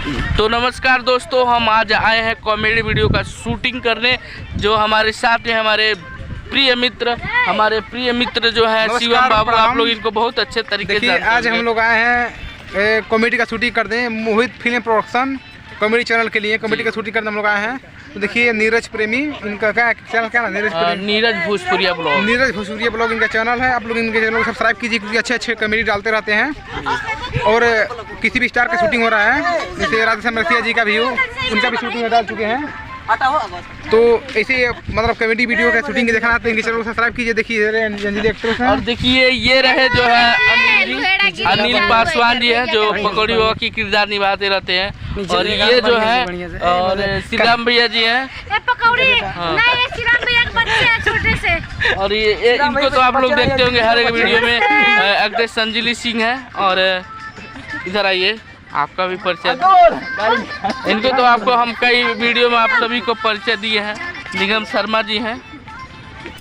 तो नमस्कार दोस्तों, हम आज आए हैं कॉमेडी वीडियो का शूटिंग करने। जो हमारे साथ हैं हमारे प्रिय मित्र जो है शिवम बाबू। आप लोग इनको बहुत अच्छे तरीके से आज हम लोग आए हैं कॉमेडी का शूटिंग करने। मोहित फिल्म प्रोडक्शन कॉमेडी चैनल के लिए कॉमेडी का शूटिंग करने हम लोग आए हैं। तो देखिए नीरज प्रेमी, इनका क्या चैनल क्या ना, नीरज भोजपुरिया ब्लॉग इनका चैनल है। आप लोग इनके चैनल को सब्सक्राइब कीजिए क्योंकि अच्छे कॉमेडी डालते रहते हैं। और किसी भी स्टार का शूटिंग हो रहा है, जैसे राधेश्याम रसिया जी का भी हो, उनका भी शूटिंग डाल चुके हैं। तो ऐसे मतलब कॉमेडी वीडियो का शूटिंग देखना तो इनके चैनल को सब्सक्राइब कीजिए। देखिए रंजीली एक्ट्रेस हैं। और देखिए ये रहे जो है अनिल पासवान जी हैं, जो पकौड़ी बाबा की किरदार निभाते रहते हैं। और ये जो है और श्रीराम भैया जी हैं। और ये इनको तो आप लोग देखते होंगे हर एक वीडियो में। एक्ट्रेस संजीली सिंह है। और इधर आइए, आपका भी परिचय। इनको तो आपको हम कई वीडियो में आप सभी को परिचय दिए हैं। निगम शर्मा जी हैं।